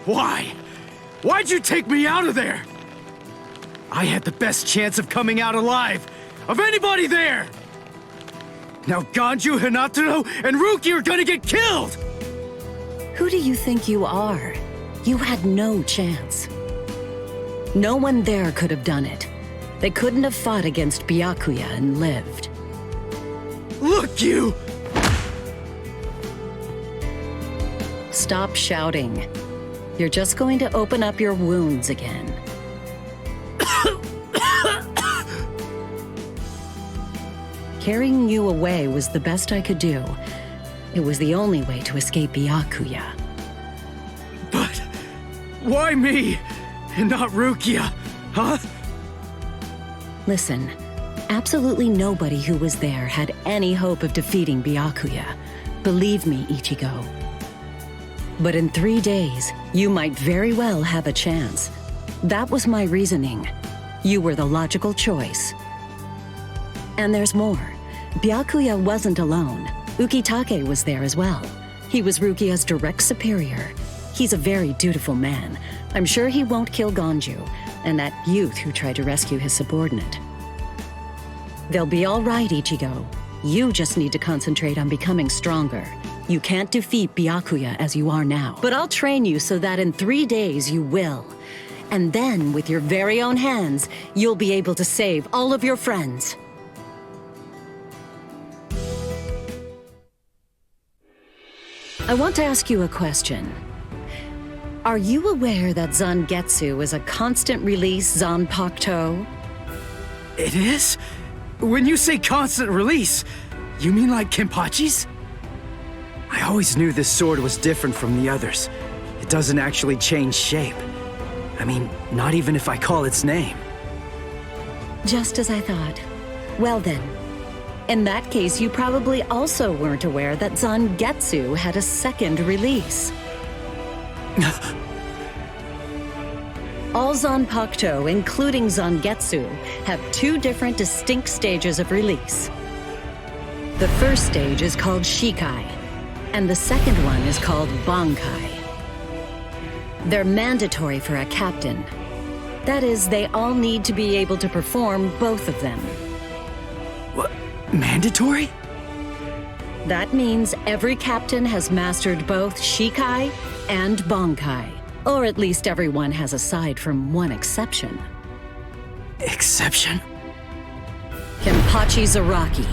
Why? Why'd you take me out of there? I had the best chance of coming out alive, of anybody there! Now Ganju, Hinataro, and Ruki are gonna get killed! Who do you think you are? You had no chance. No one there could have done it. They couldn't have fought against Byakuya and lived. Look, you! Stop shouting. You're just going to open up your wounds again. Carrying you away was the best I could do. It was the only way to escape Byakuya. But why me and not Rukia, huh? Listen, absolutely nobody who was there had any hope of defeating Byakuya. Believe me, Ichigo. But in 3 days, you might very well have a chance. That was my reasoning. You were the logical choice. And there's more. Byakuya wasn't alone. Ukitake was there as well. He was Rukia's direct superior. He's a very dutiful man. I'm sure he won't kill Ganju, and that youth who tried to rescue his subordinate. They'll be all right, Ichigo. You just need to concentrate on becoming stronger. You can't defeat Byakuya as you are now. But I'll train you so that in 3 days you will. And then, with your very own hands, you'll be able to save all of your friends. I want to ask you a question. Are you aware that Zangetsu is a constant release Zanpakuto? It is? When you say constant release, you mean like Kenpachi's? I always knew this sword was different from the others. It doesn't actually change shape. I mean, not even if I call its name. Just as I thought. Well then, in that case, you probably also weren't aware that Zangetsu had a second release. All Zanpakuto, including Zangetsu, have 2 different distinct stages of release. The first stage is called Shikai, and the second one is called Bankai. They're mandatory for a captain. That is, they all need to be able to perform both of them. What? Mandatory? That means every captain has mastered both Shikai and Bankai. Or at least everyone has aside from one exception. Exception? Kenpachi Zaraki.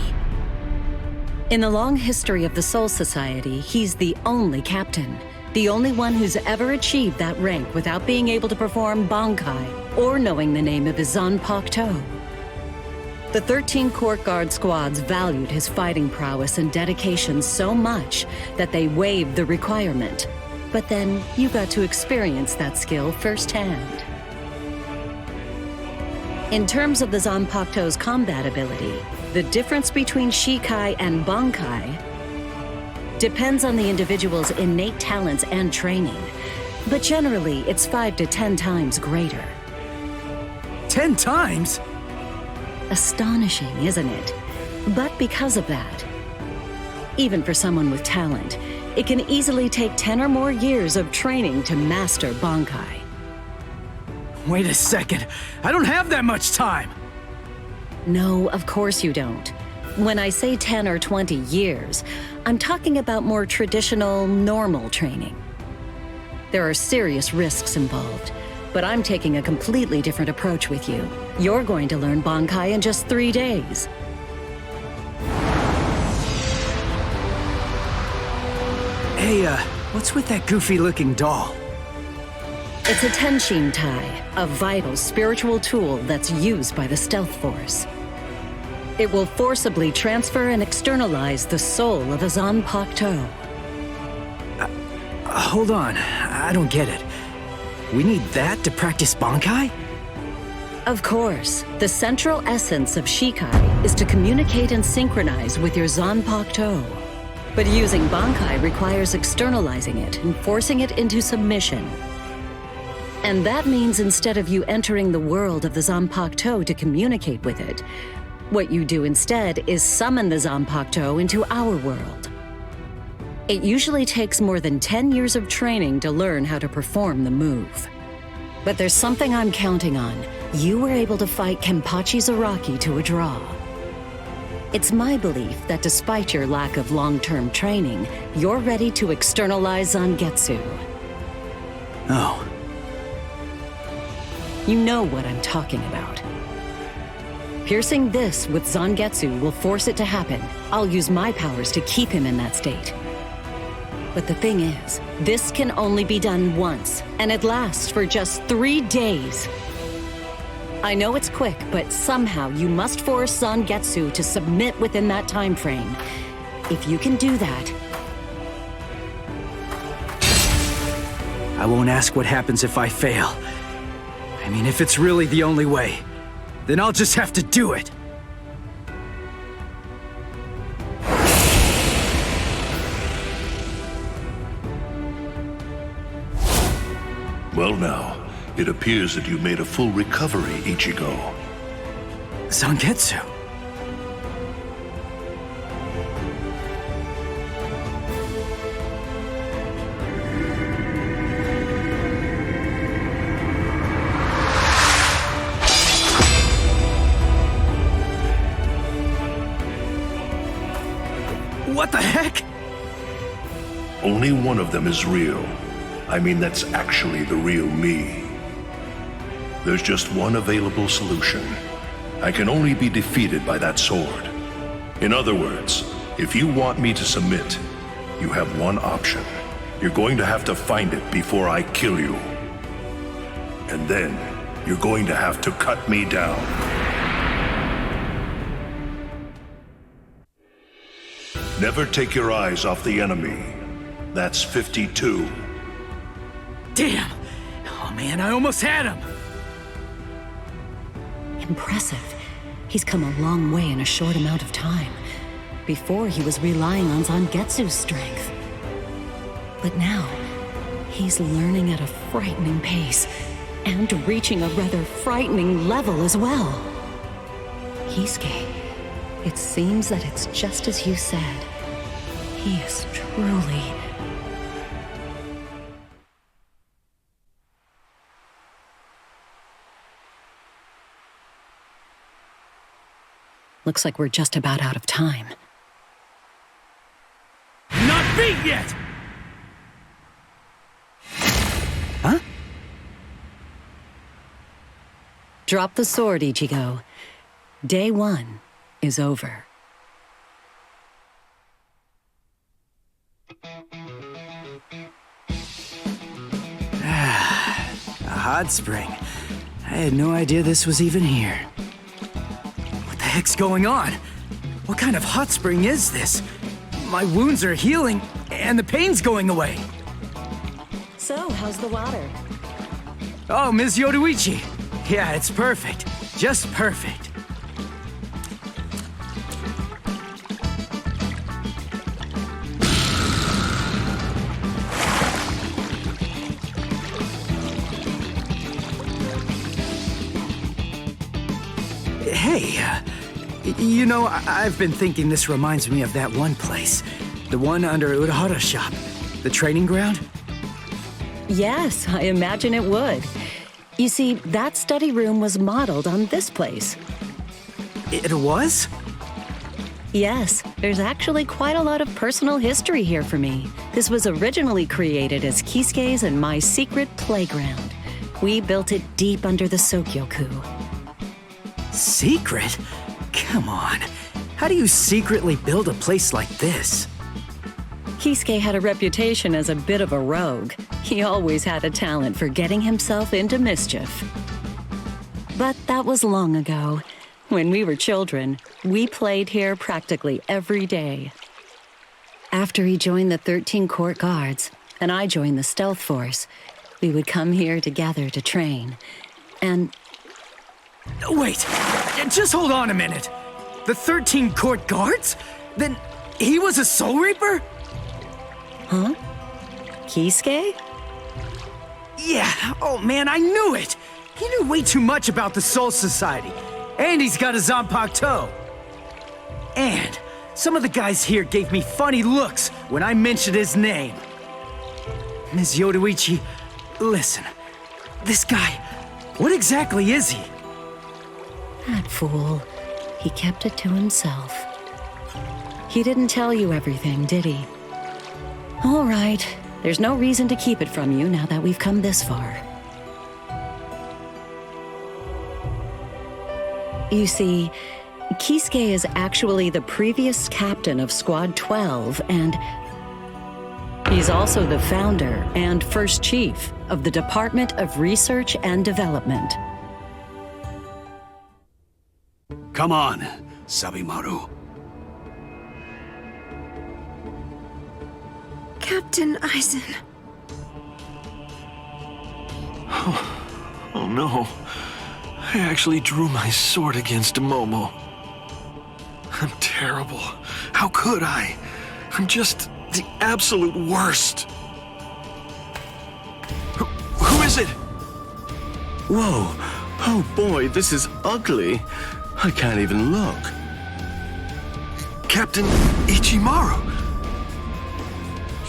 In the long history of the Soul Society, he's the only captain. The only one who's ever achieved that rank without being able to perform Bankai or knowing the name of his Zanpakuto. The 13 court guard squads valued his fighting prowess and dedication so much that they waived the requirement. But then you got to experience that skill firsthand. In terms of the Zanpakuto's combat ability, the difference between Shikai and Bankai depends on the individual's innate talents and training, but generally it's 5 to 10 times greater. 10 times? Astonishing, isn't it? But because of that, even for someone with talent, it can easily take 10 or more years of training to master Bankai. Wait a second, I don't have that much time! No, of course you don't. When I say 10 or 20 years, I'm talking about more traditional, normal training. There are serious risks involved, but I'm taking a completely different approach with you. You're going to learn Bankai in just 3 days. Hey, what's with that goofy-looking doll? It's a Tenshin Tai, a vital spiritual tool that's used by the Stealth Force. It will forcibly transfer and externalize the soul of a Zanpakuto. Hold on, I don't get it. We need that to practice Bankai? Of course, the central essence of Shikai is to communicate and synchronize with your Zanpakuto. But using Bankai requires externalizing it and forcing it into submission. And that means instead of you entering the world of the Zanpakuto to communicate with it, what you do instead is summon the Zanpakuto into our world. It usually takes more than 10 years of training to learn how to perform the move. But there's something I'm counting on. You were able to fight Kenpachi Zaraki to a draw. It's my belief that despite your lack of long-term training, you're ready to externalize Zangetsu. Oh. You know what I'm talking about. Piercing this with Zangetsu will force it to happen. I'll use my powers to keep him in that state. But the thing is, this can only be done once, and it lasts for just 3 days. I know it's quick, but somehow you must force Zangetsu to submit within that time frame. If you can do that... I won't ask what happens if I fail. I mean, if it's really the only way, then I'll just have to do it. Well now, it appears that you made a full recovery, Ichigo. Zangetsu. What the heck? Only one of them is real. I mean, that's actually the real me. There's just one available solution. I can only be defeated by that sword. In other words, if you want me to submit, you have one option. You're going to have to find it before I kill you. And then, you're going to have to cut me down. Never take your eyes off the enemy. That's 52. Damn! Oh man, I almost had him! Impressive. He's come a long way in a short amount of time. Before, he was relying on Zangetsu's strength. But now, he's learning at a frightening pace, and reaching a rather frightening level as well. Kisuke, it seems that it's just as you said. He is truly... Looks like we're just about out of time. Not beat yet! Huh? Drop the sword, Ichigo. Day 1 is over. A hot spring. I had no idea this was even here. What the heck's going on? What kind of hot spring is this? My wounds are healing, and the pain's going away. So, how's the water? Oh, Ms. Yoruichi. Yeah, it's perfect. Just perfect. Hey, you know, I've been thinking this reminds me of that one place. The one under Urahara's shop. The training ground? Yes, I imagine it would. You see, that study room was modeled on this place. It was? Yes, there's actually quite a lot of personal history here for me. This was originally created as Kisuke's and my secret playground. We built it deep under the Sokyoku. Secret? Come on. How do you secretly build a place like this? Kisuke had a reputation as a bit of a rogue. He always had a talent for getting himself into mischief. But that was long ago. When we were children, we played here practically every day. After he joined the 13 Court Guards, and I joined the Stealth Force, we would come here together to train. And... Wait, just hold on a minute. The 13 Court Guards? Then he was a Soul Reaper? Huh? Kisuke? Yeah, oh man, I knew it! He knew way too much about the Soul Society. And he's got a Zanpakuto. And some of the guys here gave me funny looks when I mentioned his name. Ms. Yoruichi, listen. This guy, what exactly is he? That fool. He kept it to himself. He didn't tell you everything, did he? All right. There's no reason to keep it from you now that we've come this far. You see, Kisuke is actually the previous captain of Squad 12, and he's also the founder and first chief of the Department of Research and Development. Come on, Sabimaru. Captain Aizen. Oh no. I actually drew my sword against Momo. I'm terrible. How could I? I'm just the absolute worst. Who is it? Whoa. Oh boy, this is ugly. I can't even look. Captain Ichimaru.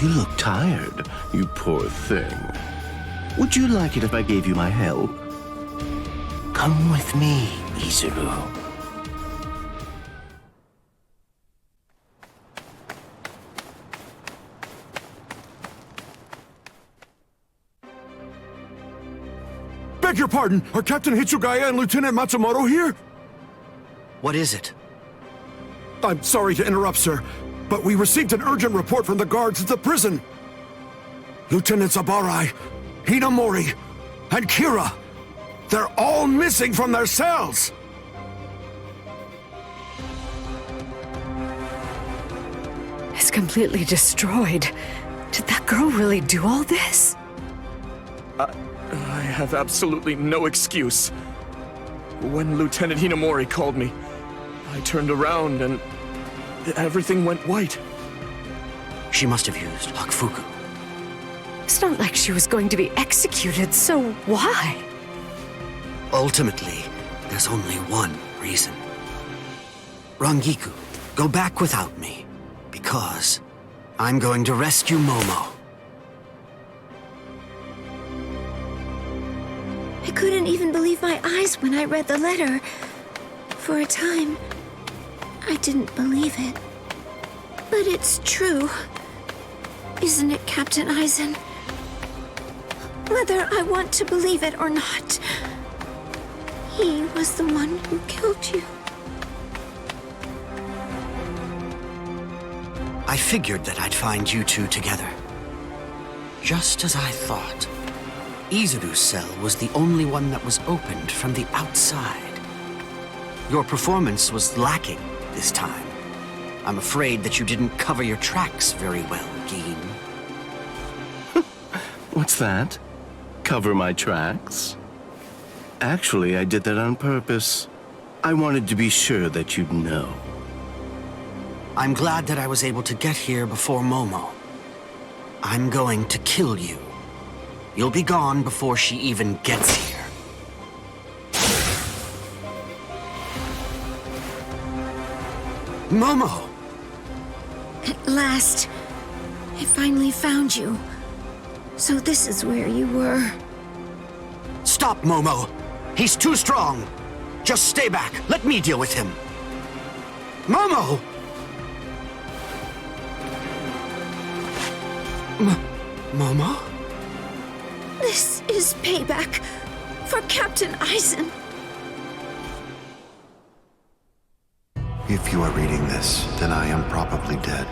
You look tired, you poor thing. Would you like it if I gave you my help? Come with me, Izuru. Beg your pardon, are Captain Hitsugaya and Lieutenant Matsumoto here? What is it? I'm sorry to interrupt, sir, but we received an urgent report from the guards at the prison. Lieutenant Zabarai, Hinamori, and Kira, they're all missing from their cells! It's completely destroyed. Did that girl really do all this? I have absolutely no excuse. When Lieutenant Hinamori called me, I turned around and everything went white. She must have used Hakufuku. It's not like she was going to be executed, so why? Ultimately, there's only one reason. Rangiku, go back without me, because I'm going to rescue Momo. I couldn't even believe my eyes when I read the letter. For a time, I didn't believe it. But it's true. Isn't it, Captain Aizen? Whether I want to believe it or not, he was the one who killed you. I figured that I'd find you two together. Just as I thought. Izuru's cell was the only one that was opened from the outside. Your performance was lacking this time. I'm afraid that you didn't cover your tracks very well, Gin. What's that? Cover my tracks? Actually, I did that on purpose. I wanted to be sure that you'd know. I'm glad that I was able to get here before Momo. I'm going to kill you. You'll be gone before she even gets here. Momo! At last, I finally found you. So this is where you were. Stop, Momo! He's too strong! Just stay back. Let me deal with him. Momo! Momo? This is payback for Captain Aizen. If you are reading this, then I am probably dead.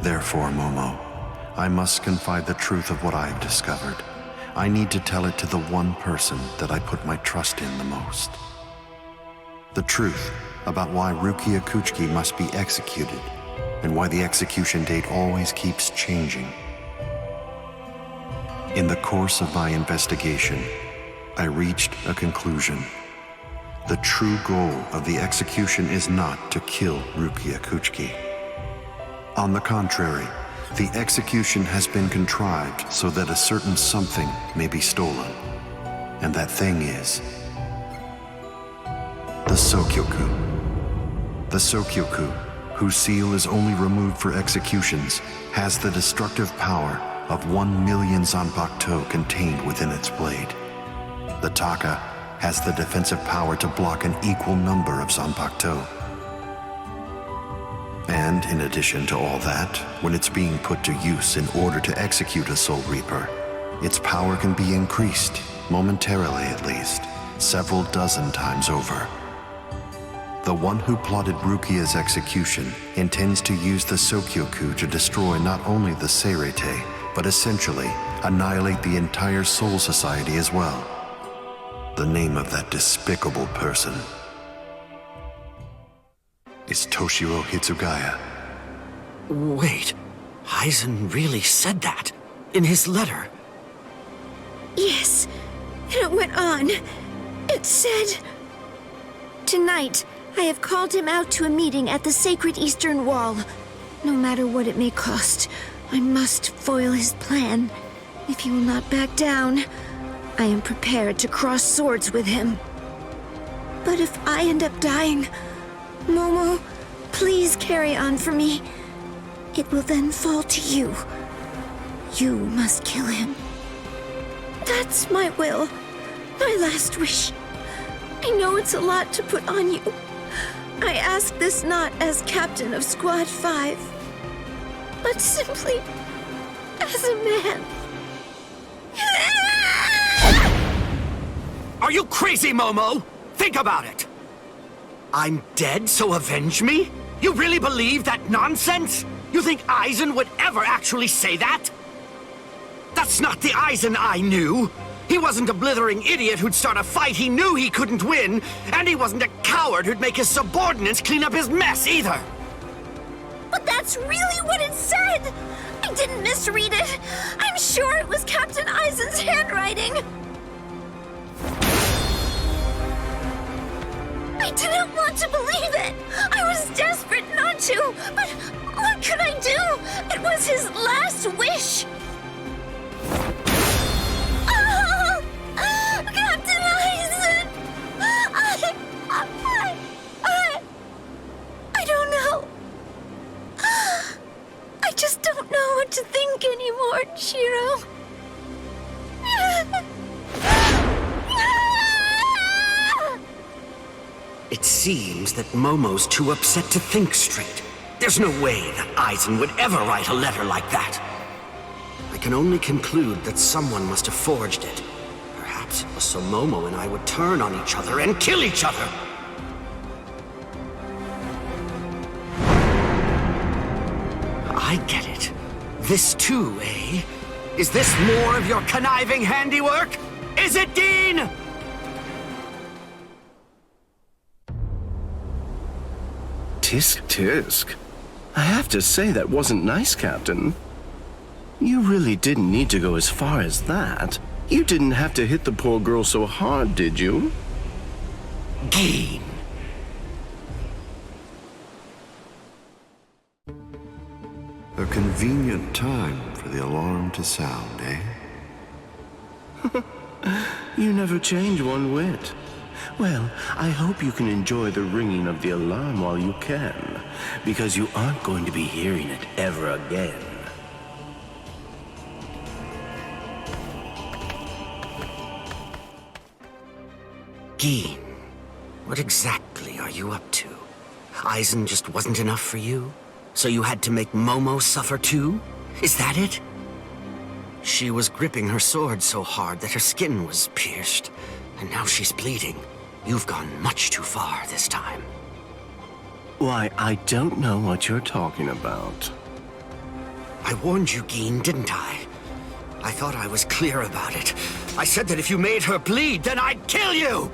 Therefore, Momo, I must confide the truth of what I have discovered. I need to tell it to the one person that I put my trust in the most. The truth about why Rukia Kuchiki must be executed, and why the execution date always keeps changing. In the course of my investigation, I reached a conclusion. The true goal of the execution is not to kill Rukia Kuchiki. On the contrary, the execution has been contrived so that a certain something may be stolen. And that thing is the Sokyoku. The Sokyoku whose seal is only removed for executions, has the destructive power of 1 million Zanpakuto contained within its blade. The Taka has the defensive power to block an equal number of Zanpakuto. And in addition to all that, when it's being put to use in order to execute a Soul Reaper, its power can be increased, momentarily at least, several dozen times over. The one who plotted Rukia's execution intends to use the Sokyoku to destroy not only the Seirete, but essentially annihilate the entire Soul Society as well. The name of that despicable person is Toshiro Hitsugaya. Wait, Aizen really said that in his letter? Yes, and it went on. It said, "Tonight, I have called him out to a meeting at the sacred Eastern Wall. No matter what it may cost, I must foil his plan. If he will not back down, I am prepared to cross swords with him. But if I end up dying, Momo, please carry on for me. It will then fall to you. You must kill him. That's my will, my last wish. I know it's a lot to put on you. I ask this not as captain of Squad 5, but simply as a man." Are you crazy, Momo? Think about it. I'm dead, so avenge me? You really believe that nonsense? You think Aizen would ever actually say that? That's not the Aizen I knew. He wasn't a blithering idiot who'd start a fight he knew he couldn't win, and he wasn't a coward who'd make his subordinates clean up his mess either. But that's really what it said! I didn't misread it. I'm sure it was Captain Aizen's handwriting. I didn't want to believe it. I was desperate not to, but what could I do? It was his last wish. Oh, Captain Aizen! I don't know. I just don't know what to think anymore, Shiro. It seems that Momo's too upset to think straight. There's no way that Aizen would ever write a letter like that. I can only conclude that someone must have forged it. Perhaps it was so Momo and I would turn on each other and kill each other. I get it. This too, eh? Is this more of your conniving handiwork? Is it, Dean? Tisk tisk. I have to say that wasn't nice, Captain. You really didn't need to go as far as that. You didn't have to hit the poor girl so hard, did you? Dean. A convenient time for the alarm to sound, eh? You never change one whit. Well, I hope you can enjoy the ringing of the alarm while you can, because you aren't going to be hearing it ever again. Gin, what exactly are you up to? Aizen just wasn't enough for you? So you had to make Momo suffer too? Is that it? She was gripping her sword so hard that her skin was pierced, and now she's bleeding. You've gone much too far this time. Why, I don't know what you're talking about. I warned you, Gin, didn't I? I thought I was clear about it. I said that if you made her bleed, then I'd kill you!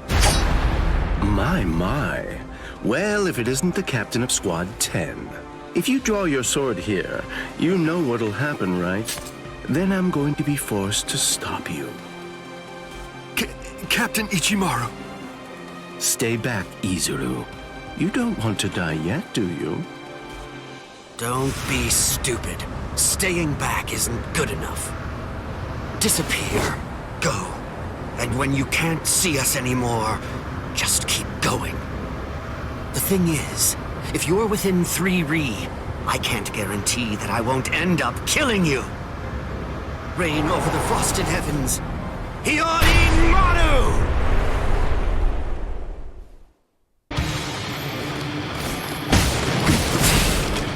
My. Well, if it isn't the captain of Squad 10. If you draw your sword here, you know what'll happen, right? Then I'm going to be forced to stop you. Captain Ichimaru. Stay back, Izuru. You don't want to die yet, do you? Don't be stupid. Staying back isn't good enough. Disappear. Go. And when you can't see us anymore, just keep going. The thing is, If you're within 3 Ri, I can't guarantee that I won't end up killing you. Reign over the frosted heavens, Ichimaru!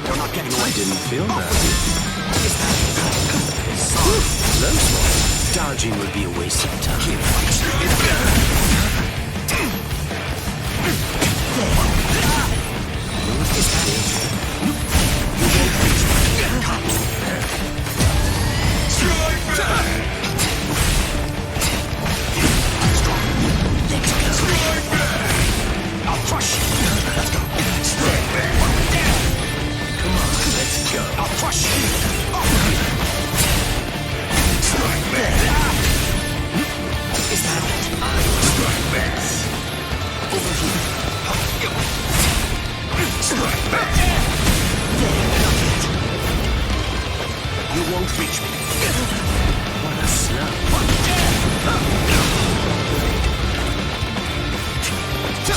You're not getting away. I didn't feel that. That's why. Dodging would be a waste of time. I'll crush you. Let's go. Come on, let's go. I'll crush you. Is that over here? You won't reach me. What a snap.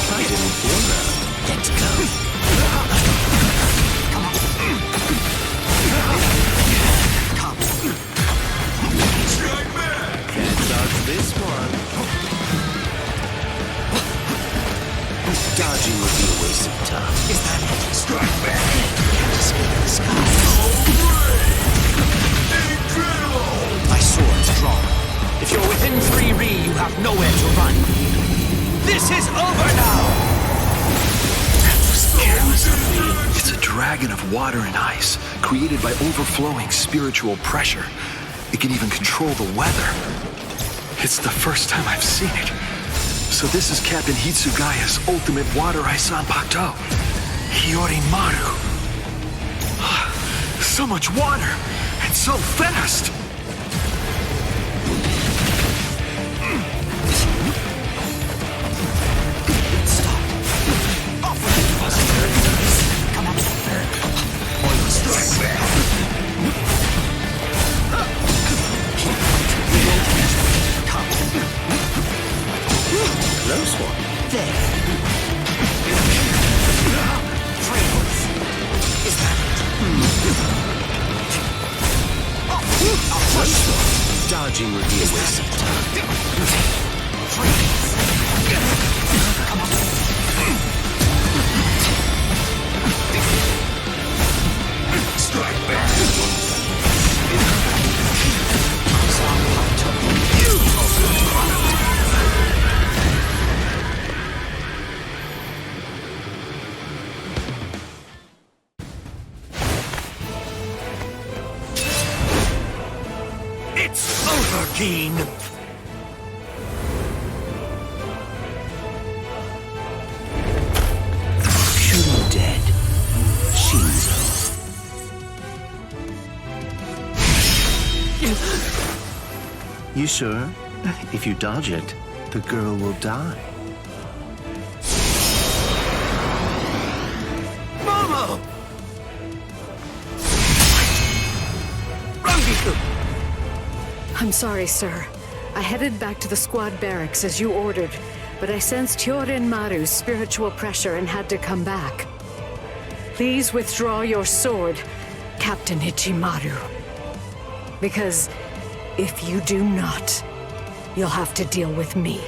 I didn't feel that. Let's go. Come on. Come. Can't dodge this one. Dodging would be a waste of time. Is that it? Strike back. Can't escape the sky. Incredible! My sword's drawn. If you're within 3 Ri, you have nowhere to run. This is over now! It's a dragon of water and ice, created by overflowing spiritual pressure. It can even control the weather. It's the first time I've seen it. So this is Captain Hitsugaya's ultimate water ice Zanpakuto. Yoruichi. So much water, and so fast! Close one. There. Fragrance. Is that it? I'll push you. Dodging would be a waste of time. Fragrance. Come on. Strike back. It's over, Gin! Shoot him dead. Shinzo. You sure? If you dodge it, the girl will die. Momo! Rangiku! I'm sorry, sir. I headed back to the squad barracks as you ordered, but I sensed Yoruichimaru's spiritual pressure and had to come back. Please withdraw your sword, Captain Ichimaru. Because if you do not, you'll have to deal with me.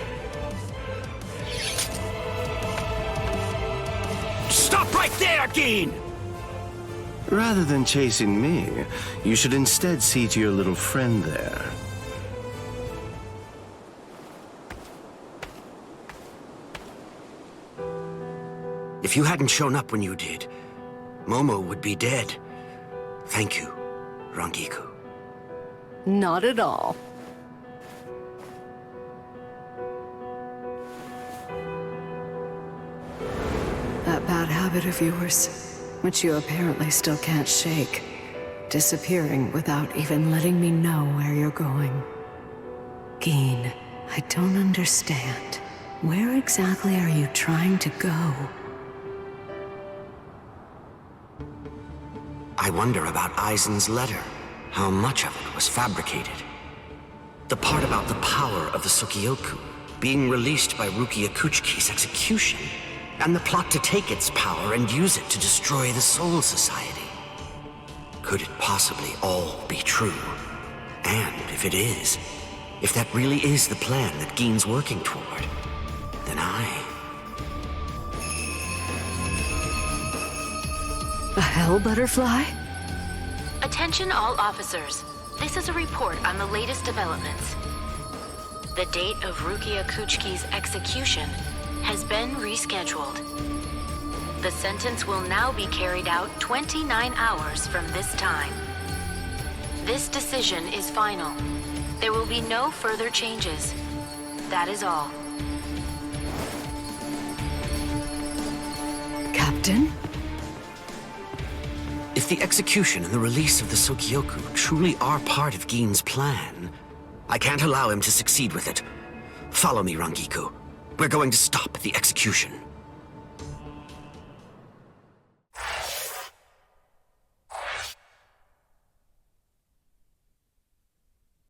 Stop right there, Gin! Rather than chasing me, you should instead see to your little friend there. If you hadn't shown up when you did, Momo would be dead. Thank you, Rangiku. Not at all. That bad habit of yours, which you apparently still can't shake, disappearing without even letting me know where you're going. Gin, I don't understand. Where exactly are you trying to go? I wonder about Aizen's letter. How much of it was fabricated? The part about the power of the Sokyoku being released by Rukia Kuchiki's execution. and the plot to take its power and use it to destroy the Soul Society. Could it possibly all be true? And if it is, if that really is the plan that Gin's working toward, then A hell butterfly? Attention all officers. This is a report on the latest developments. The date of Rukia Kuchiki's execution has been rescheduled. The sentence will now be carried out 29 hours from this time. This decision is final. There will be no further changes. That is all. Captain? if the execution and the release of the Sokyoku truly are part of Gin's plan, I can't allow him to succeed with it. Follow me, Rangiku. We're going to stop the execution.